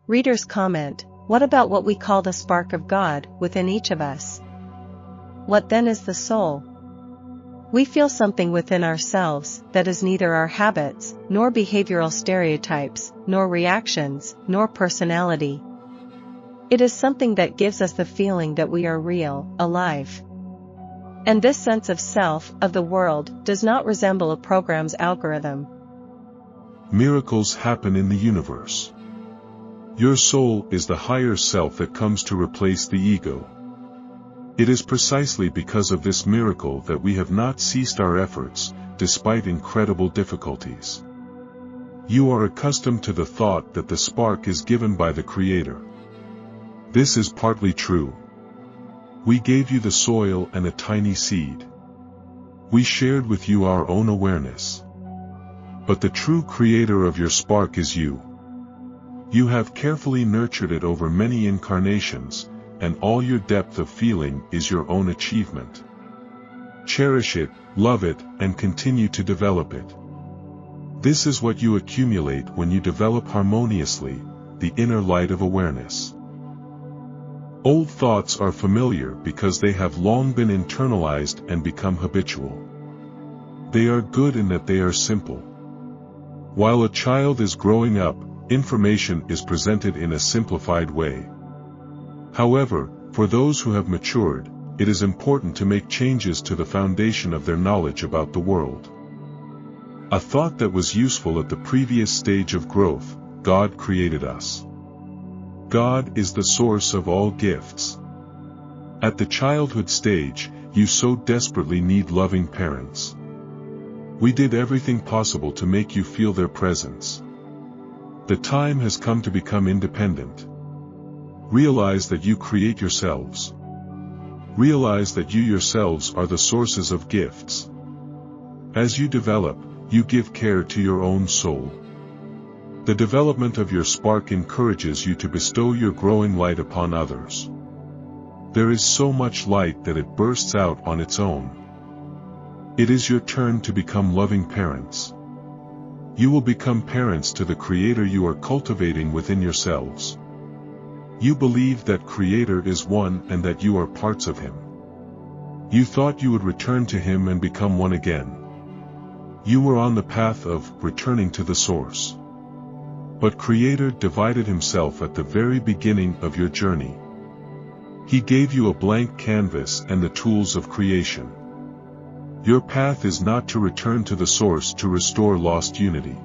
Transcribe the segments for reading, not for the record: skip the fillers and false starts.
Readers comment, what about what we call the spark of God within each of us? What then is the soul? We feel something within ourselves that is neither our habits, nor behavioral stereotypes, nor reactions, nor personality. It is something that gives us the feeling that we are real, alive. And this sense of self, of the world, does not resemble a program's algorithm. Miracles happen in the universe. Your soul is the higher self that comes to replace the ego. It is precisely because of this miracle that we have not ceased our efforts, despite incredible difficulties. You are accustomed to the thought that the spark is given by the Creator. This is partly true. We gave you the soil and a tiny seed. We shared with you our own awareness. But the true creator of your spark is you. You have carefully nurtured it over many incarnations, and all your depth of feeling is your own achievement. Cherish it, love it, and continue to develop it. This is what you accumulate when you develop harmoniously, the inner light of awareness. Old thoughts are familiar because they have long been internalized and become habitual. They are good in that they are simple. While a child is growing up, information is presented in a simplified way. However, for those who have matured, it is important to make changes to the foundation of their knowledge about the world. A thought that was useful at the previous stage of growth: God created us. God is the source of all gifts. At the childhood stage, you so desperately need loving parents. We did everything possible to make you feel their presence. The time has come to become independent. Realize that you create yourselves. Realize that you yourselves are the sources of gifts. As you develop, you give care to your own soul. The development of your spark encourages you to bestow your growing light upon others. There is so much light that it bursts out on its own. It is your turn to become loving parents. You will become parents to the Creator you are cultivating within yourselves. You believe that Creator is one and that you are parts of Him. You thought you would return to Him and become one again. You were on the path of returning to the Source. But Creator divided Himself at the very beginning of your journey. He gave you a blank canvas and the tools of creation. Your path is not to return to the Source to restore lost unity.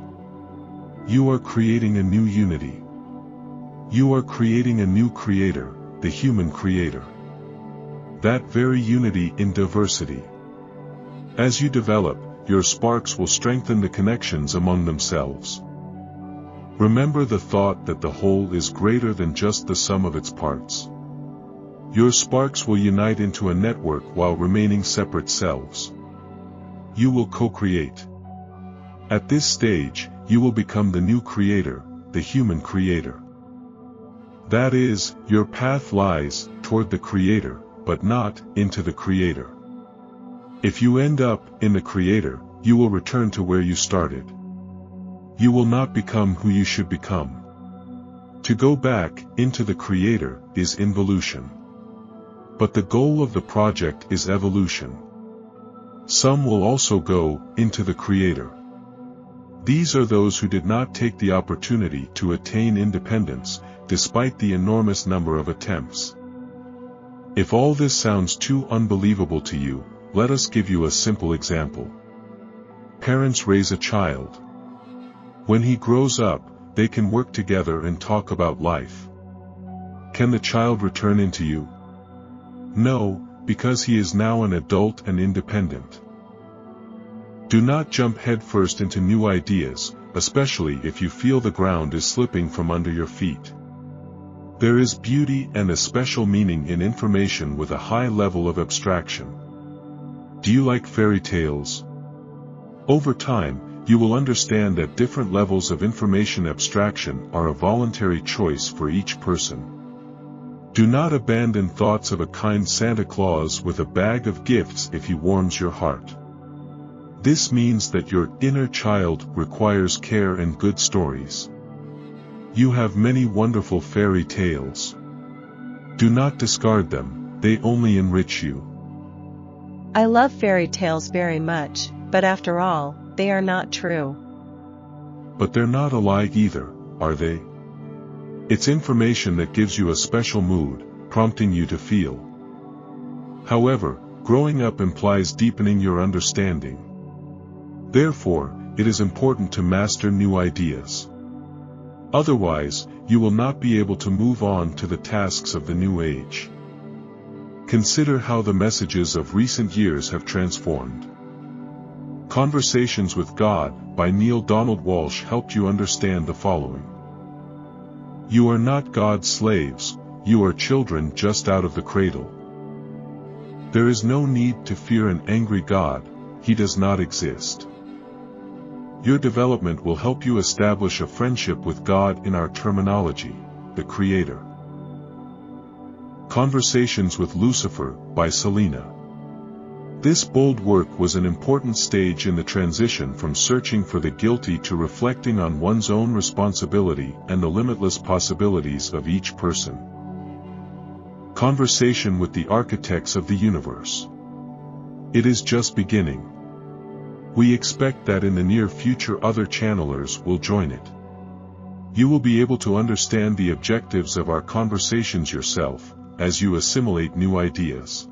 You are creating a new unity. You are creating a new Creator, the human Creator. That very unity in diversity. As you develop, your sparks will strengthen the connections among themselves. Remember the thought that the whole is greater than just the sum of its parts. Your sparks will unite into a network while remaining separate selves. You will co-create. At this stage, you will become the new Creator, the human Creator. That is, your path lies toward the Creator, but not into the Creator. If you end up in the Creator, you will return to where you started. You will not become who you should become. To go back into the Creator is involution. But the goal of the project is evolution. Some will also go into the Creator. These are those who did not take the opportunity to attain independence, despite the enormous number of attempts. If all this sounds too unbelievable to you, let us give you a simple example. Parents raise a child. When he grows up, they can work together and talk about life. Can the child return into you? No, because he is now an adult and independent. Do not jump headfirst into new ideas, especially if you feel the ground is slipping from under your feet. There is beauty and a special meaning in information with a high level of abstraction. Do you like fairy tales? Over time, you will understand that different levels of information abstraction are a voluntary choice for each person. Do not abandon thoughts of a kind Santa Claus with a bag of gifts if he warms your heart. This means that your inner child requires care and good stories. You have many wonderful fairy tales. Do not discard them, they only enrich you. I love fairy tales very much, but after all, they are not true. But they're not a lie either, are they? It's information that gives you a special mood, prompting you to feel. However, growing up implies deepening your understanding. Therefore, it is important to master new ideas. Otherwise, you will not be able to move on to the tasks of the new age. Consider how the messages of recent years have transformed. Conversations with God, by Neale Donald Walsch, helped you understand the following. You are not God's slaves, you are children just out of the cradle. There is no need to fear an angry God, he does not exist. Your development will help you establish a friendship with God in our terminology, the Creator. Conversations with Lucifer, by Elena. This bold work was an important stage in the transition from searching for the guilty to reflecting on one's own responsibility and the limitless possibilities of each person. Conversation with the architects of the universe. It is just beginning. We expect that in the near future other channelers will join it. You will be able to understand the objectives of our conversations yourself, as you assimilate new ideas.